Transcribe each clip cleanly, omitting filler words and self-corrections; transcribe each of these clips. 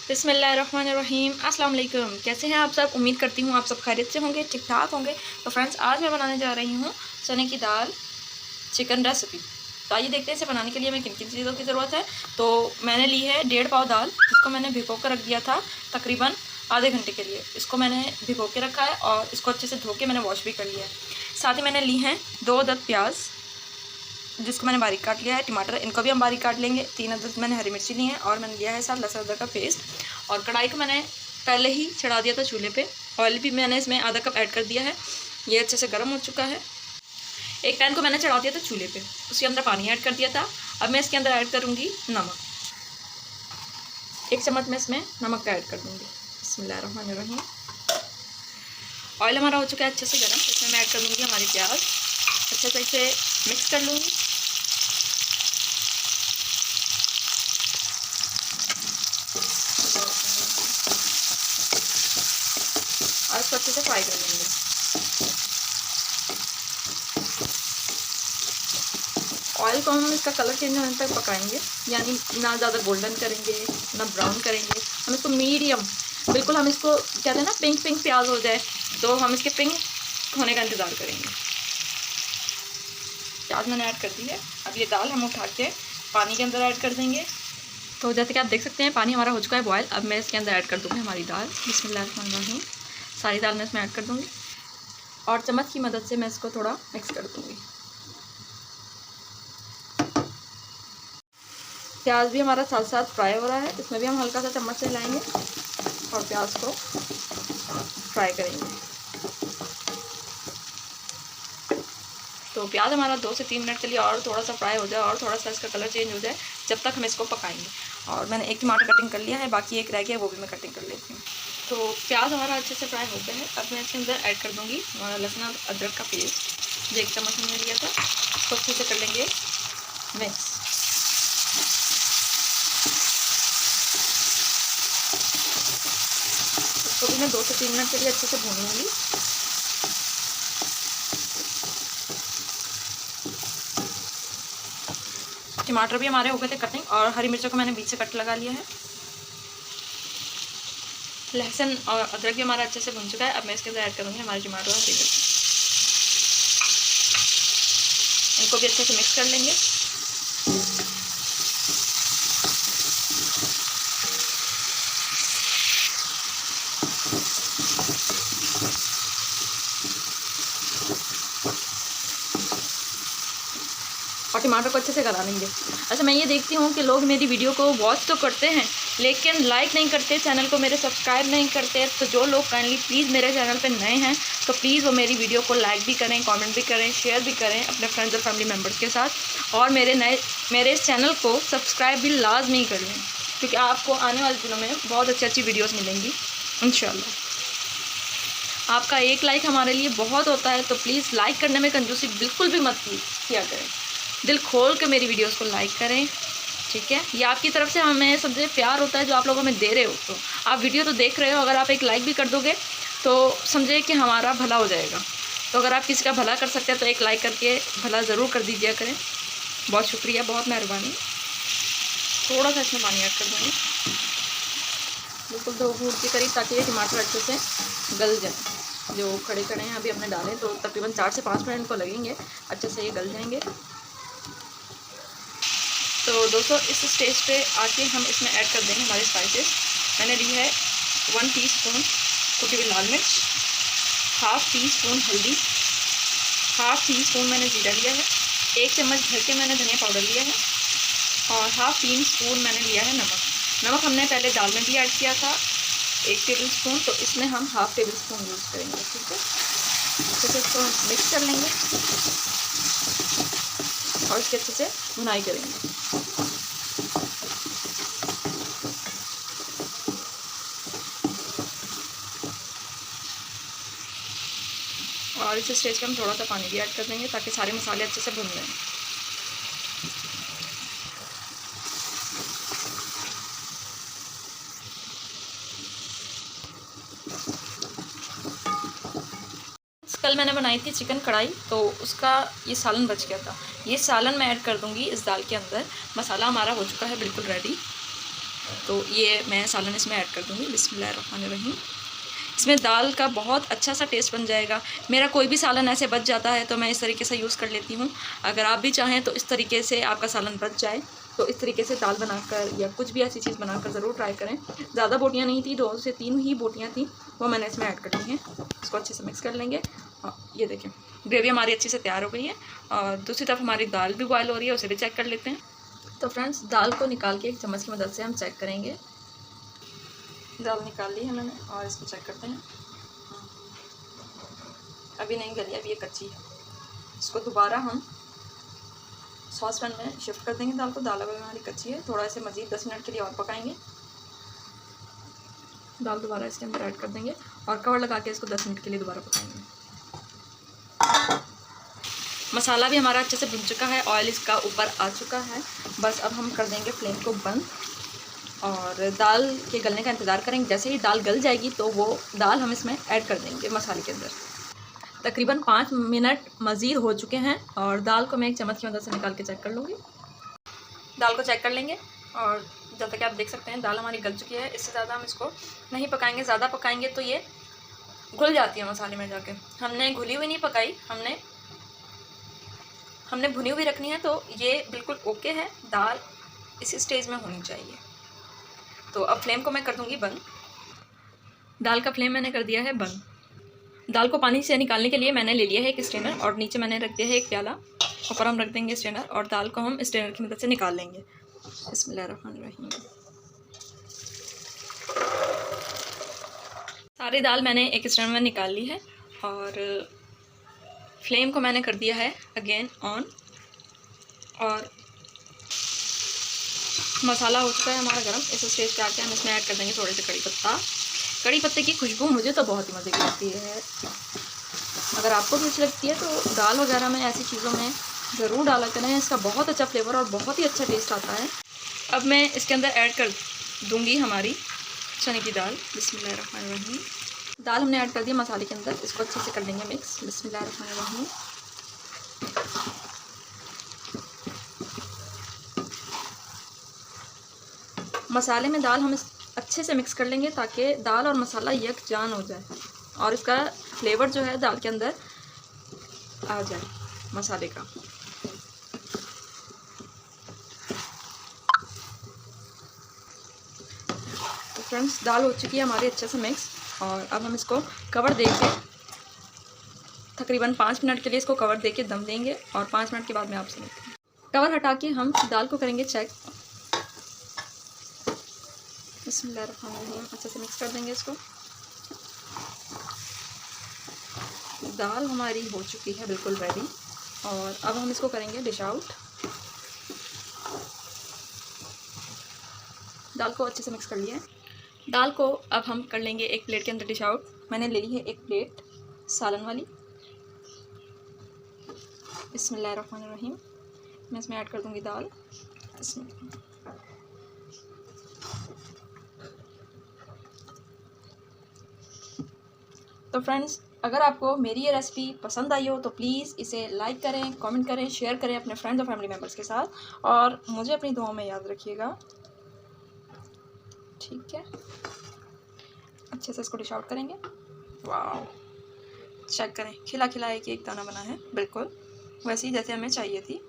बिस्मिल्लाहिर्रहमानिर्रहीम। अस्सलाम वालेकुम। कैसे हैं आप सब? उम्मीद करती हूँ आप सब खैरियत से होंगे, ठीक ठाक होंगे। तो फ्रेंड्स, आज मैं बनाने जा रही हूँ चने की दाल चिकन रेसिपी। तो आइए देखते हैं इसे बनाने के लिए हमें किन किन चीज़ों की ज़रूरत है। तो मैंने ली है 1.5 पाव दाल, जिसको मैंने भिगो कर रख दिया था तकरीबन आधे घंटे के लिए। इसको मैंने भिगो के रखा है और इसको अच्छे से धो के मैंने वॉश भी कर लिया है। साथ ही मैंने ली हैं 2 अदद प्याज, जिसको मैंने बारीक काट लिया है। टमाटर, इनको भी हम बारीक काट लेंगे। 3 अदद मैंने हरी मिर्ची ली है और मैंने लिया है साथ लहसुन अदरक का पेस्ट। और कढ़ाई को मैंने पहले ही चढ़ा दिया था चूल्हे पे। ऑयल भी मैंने इसमें आधा कप ऐड कर दिया है। ये अच्छे से गर्म हो चुका है। एक पैन को मैंने चढ़ा दिया था चूल्हे पे, उसके अंदर पानी ऐड कर दिया था। अब मैं इसके अंदर ऐड करूँगी नमक। 1 चम्मच मैं इसमें नमक का ऐड कर दूँगी। बिस्मिल्लाहिर्रहमानिर्रहीम। ऑयल हमारा हो चुका है अच्छे से गर्म। इसमें मैं ऐड कर दूँगी हमारी प्याज। अच्छे से इसे मिक्स कर लूँगी। और इसको अच्छे से फ्राई कर लेंगे। ऑयल को हम इसका कलर चेंज होने तक पकाएंगे, यानी ना ज़्यादा गोल्डन करेंगे ना ब्राउन करेंगे। हम इसको मीडियम, बिल्कुल हम इसको कहते हैं ना पिंक पिंक प्याज हो जाए, तो हम इसके पिंक होने का इंतज़ार करेंगे। प्याज मैंने ऐड कर दी है। अब ये दाल हम उठा के पानी के अंदर ऐड कर देंगे। तो जैसे कि आप देख सकते हैं पानी हमारा हो चुका है बॉयल। अब मैं इसके अंदर ऐड कर दूँगी हमारी दाल। बिस्मिल्लाहिर्रहमानिर्रहीम। सारी दाल मैं इसमें ऐड कर दूँगी और चम्मच की मदद से मैं इसको थोड़ा मिक्स कर दूँगी। प्याज भी हमारा साथ साथ फ्राई हो रहा है। इसमें भी हम हल्का सा चम्मच से हिलाएंगे और प्याज को फ्राई करेंगे। तो प्याज हमारा 2 से 3 मिनट के लिए और थोड़ा सा फ्राई हो जाए और थोड़ा सा इसका कलर चेंज हो जाए, जब तक हम इसको पकाएंगे। और मैंने 1 टमाटर कटिंग कर लिया है, बाकी 1 रह गया, वो भी मैं कटिंग कर लेती हूँ। तो प्याज हमारा अच्छे से फ्राई हो गया है। अब मैं इसके अंदर ऐड कर दूँगी लहसुन अदरक का पेस्ट, जो 1 चम्मच हमने लिया था। इसको अच्छे से कर लेंगे मिक्स। तो भी मैं 2 से 3 मिनट के लिए अच्छे से भून लूँगी। टमाटर भी हमारे हो गए थे कटिंग और हरी मिर्चों को मैंने बीच से कट लगा लिया है। लहसुन और अदरक भी हमारा अच्छे से भुन चुका है। अब मैं इसके अंदर ऐड करूँगी हमारे टमाटर और हरी मिर्च। इनको भी अच्छे से मिक्स कर लेंगे। और टमाटर को अच्छे से गला लेंगे। अच्छा, मैं ये देखती हूँ कि लोग मेरी वीडियो को वॉच तो करते हैं लेकिन लाइक नहीं करते, चैनल को मेरे सब्सक्राइब नहीं करते। तो जो लोग काइंडली प्लीज़ मेरे चैनल पे नए हैं तो प्लीज़ वो मेरी वीडियो को लाइक भी करें, कमेंट भी करें, शेयर भी करें अपने फ्रेंड्स और फैमिली मेम्बर्स के साथ। और मेरे इस चैनल को सब्सक्राइब भी लाजमी कर लें, क्योंकि आपको आने वाले दिनों में बहुत अच्छी अच्छी वीडियोज़ मिलेंगी इंशाल्लाह। आपका एक लाइक हमारे लिए बहुत होता है, तो प्लीज़ लाइक करने में कंजूसी बिल्कुल भी मत किया करें। दिल खोल के मेरी वीडियोस को लाइक करें, ठीक है। ये आपकी तरफ से हमें सबसे प्यार होता है जो आप लोग हमें दे रहे हो। तो आप वीडियो तो देख रहे हो, अगर आप एक लाइक भी कर दोगे तो समझे कि हमारा भला हो जाएगा। तो अगर आप किसी का भला कर सकते हैं तो एक लाइक करके भला ज़रूर कर दीजिए करें। बहुत शुक्रिया, बहुत मेहरबानी। थोड़ा सा इसमें पानी ऐड कर दूँगी, बिल्कुल 2 घूंट के करीब, ताकि ये टमाटर अच्छे से गल जाए। जो खड़े खड़े हैं अभी हमने डाले, तो तकरीबन 4 से 5 मिनट को लगेंगे, अच्छे से ये गल जाएंगे। तो दोस्तों, इस स्टेज पे आके हम इसमें ऐड कर देंगे हमारे स्पाइसेस। मैंने ली है 1 टीस्पून कुटी हुई लाल मिर्च, हाफ़ टीस्पून हल्दी, हाफ़ टीस्पून मैंने जीरा लिया है, 1 चम्मच भर के मैंने धनिया पाउडर लिया है और हाफ़ टीस्पून मैंने लिया है नमक। नमक हमने पहले दाल में भी ऐड किया था 1 टेबल स्पून, तो इसमें हम हाफ़ टेबल स्पून यूज़ करेंगे, ठीक है। तो इसको मिक्स कर लेंगे और इसके अच्छे से भुनाई करेंगे। और इस स्टेज पे हम थोड़ा सा पानी भी ऐड कर देंगे ताकि सारे मसाले अच्छे से भुन जाएं। कल मैंने बनाई थी चिकन कढ़ाई, तो उसका ये सालन बच गया था। ये सालन मैं ऐड कर दूंगी इस दाल के अंदर। मसाला हमारा हो चुका है बिल्कुल रेडी। तो ये मैं सालन इसमें ऐड कर दूँगी। बिस्मिल्लाहिर्रहमानिर्रहीम। इसमें दाल का बहुत अच्छा सा टेस्ट बन जाएगा। मेरा कोई भी सालन ऐसे बच जाता है तो मैं इस तरीके से यूज़ कर लेती हूँ। अगर आप भी चाहें तो इस तरीके से आपका सालन बच जाए तो इस तरीके से दाल बनाकर या कुछ भी ऐसी चीज़ बनाकर ज़रूर ट्राई करें। ज़्यादा बोटियाँ नहीं थी, 2 से 3 ही बोटियाँ थी, वो मैंने इसमें ऐड कर दी हैं। इसको अच्छे से मिक्स कर लेंगे। ये देखें ग्रेवी हमारी अच्छे से तैयार हो गई है और दूसरी तरफ हमारी दाल भी बॉयल हो रही है, उसे भी चेक कर लेते हैं। तो फ्रेंड्स दाल को निकाल के एक चम्मच की मदद से हम चेक करेंगे। दाल निकाल ली है मैंने और इसको चेक करते हैं। अभी नहीं गली, अभी ये कच्ची है। इसको दोबारा हम सॉस पैन में शिफ्ट कर देंगे दाल को। दाल अगर हमारी कच्ची है, थोड़ा इसे मज़ीद 10 मिनट के लिए और पकाएंगे। दाल दोबारा इसके अंदर ऐड कर देंगे और कवर लगा के इसको 10 मिनट के लिए दोबारा पकाएंगे। मसाला भी हमारा अच्छे से भुन चुका है, ऑयल इसका ऊपर आ चुका है। बस अब हम कर देंगे फ्लेम को बंद और दाल के गलने का इंतज़ार करेंगे। जैसे ही दाल गल जाएगी तो वो दाल हम इसमें ऐड कर देंगे मसाले के अंदर। तकरीबन 5 मिनट मज़ीद हो चुके हैं और दाल को मैं एक चम्मच की मदद से निकाल के चेक कर लूँगी। दाल को चेक कर लेंगे और जब तक आप देख सकते हैं दाल हमारी गल चुकी है। इससे ज़्यादा हम इसको नहीं पकाएंगे, ज़्यादा पकाएंगे तो ये घुल जाती है मसाले में जाके। हमने घुली हुई नहीं पकाई, हमने भुनी हुई रखनी है। तो ये बिल्कुल ओके है, दाल इसी स्टेज में होनी चाहिए। तो अब फ्लेम को मैं कर दूँगी बंद। दाल का फ्लेम मैंने कर दिया है बंद। दाल को पानी से निकालने के लिए मैंने ले लिया है एक स्ट्रेनर और नीचे मैंने रख दिया है एक प्याला। ऊपर हम रख देंगे स्ट्रेनर और दाल को हम स्ट्रेनर की मदद से निकाल लेंगे। बिस्मिल्लाहिर्रहमानिर्रहीम। सारी दाल मैंने एक स्ट्रेनर में निकाल ली है और फ्लेम को मैंने कर दिया है अगेन ऑन और मसाला हो चुका है हमारा गरम। इस स्टेज पे आके हम इसमें ऐड कर देंगे थोड़े से कड़ी पत्ता। कड़ी पत्ते की खुशबू मुझे तो बहुत ही मज़े की लगती है। अगर आपको भी अच्छी लगती है तो दाल वगैरह में ऐसी चीज़ों में ज़रूर डाला करें, इसका बहुत अच्छा फ्लेवर और बहुत ही अच्छा टेस्ट आता है। अब मैं इसके अंदर ऐड कर दूँगी हमारी चने की दाल। बिस्मिल्लाहिर्रहमानिर्रहीम। दाल हमने ऐड कर दी मसाले के अंदर, इसको अच्छे से कर लेंगे मिक्स। बिस्मिल्लाहिर्रहमानिर्रहीम। मसाले में दाल हम अच्छे से मिक्स कर लेंगे ताकि दाल और मसाला यकजान हो जाए और इसका फ्लेवर जो है दाल के अंदर आ जाए मसाले का। तो फ्रेंड्स दाल हो चुकी है हमारी अच्छे से मिक्स और अब हम इसको कवर देके तकरीबन 5 मिनट के लिए इसको कवर देके दम देंगे और 5 मिनट के बाद मैं आपसे मिलती हूँ। कवर हटा के हम दाल को करेंगे चेक। बिस्मिल्लाहिर्रहमानिर्रहीम। अच्छे से मिक्स कर देंगे इसको। दाल हमारी हो चुकी है बिल्कुल रेडी और अब हम इसको करेंगे डिश आउट। दाल को अच्छे से मिक्स कर लिया है। दाल को अब हम कर लेंगे एक प्लेट के अंदर डिश आउट। मैंने ले ली है एक प्लेट सालन वाली। बिस्मिल्लाहिर्रहमानिर्रहीम। मैं इसमें ऐड कर दूँगी दाल। तो फ्रेंड्स अगर आपको मेरी ये रेसिपी पसंद आई हो तो प्लीज़ इसे लाइक करें, कमेंट करें, शेयर करें अपने फ्रेंड्स और फैमिली मेम्बर्स के साथ और मुझे अपनी दुआओं में याद रखिएगा। ठीक है, अच्छे से इसको डिश आउट करेंगे। वाह, चेक करें, खिला खिला एक दाना बना है बिल्कुल वैसे ही जैसे हमें चाहिए थी।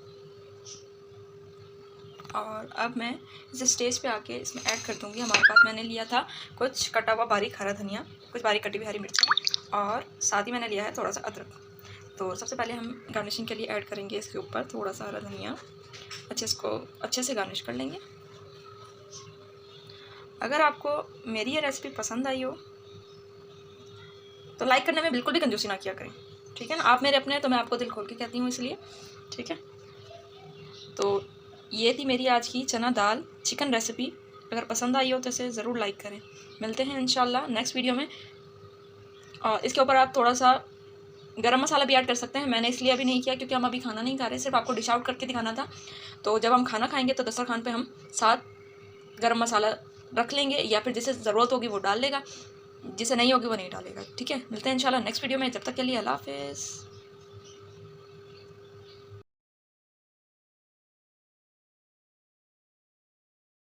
और अब मैं इस स्टेज पे आके इसमें ऐड कर दूँगी। हमारे पास मैंने लिया था कुछ कटा हुआ बारीक हरा धनिया, कुछ बारीक कटी हुई हरी मिर्ची और साथ ही मैंने लिया है थोड़ा सा अदरक। तो सबसे पहले हम गार्निशिंग के लिए ऐड करेंगे इसके ऊपर थोड़ा सा हरा धनिया। अच्छे से गार्निश कर लेंगे। अगर आपको मेरी ये रेसिपी पसंद आई हो तो लाइक करने में बिल्कुल भी कंजूसी ना किया करें, ठीक है ना। आप मेरे अपने हैं तो मैं आपको दिल खोल के कहती हूँ इसलिए, ठीक है। तो ये थी मेरी आज की चना दाल चिकन रेसिपी। अगर पसंद आई हो तो इसे ज़रूर लाइक करें। मिलते हैं इंशाल्लाह नेक्स्ट वीडियो में। और इसके ऊपर आप थोड़ा सा गरम मसाला भी ऐड कर सकते हैं। मैंने इसलिए अभी नहीं किया क्योंकि हम अभी खाना नहीं खा रहे, सिर्फ आपको डिश आउट करके दिखाना था। तो जब हम खाना खाएंगे तो दस्तरखान पे हम साथ गरम मसाला रख लेंगे या फिर जिसे ज़रूरत होगी वो डाल लेगा, जिसे नहीं होगी वो नहीं डालेगा, ठीक है। मिलते हैं इंशाल्लाह नेक्स्ट वीडियो में। जब तक के लिए अल्लाह हाफ़िज़।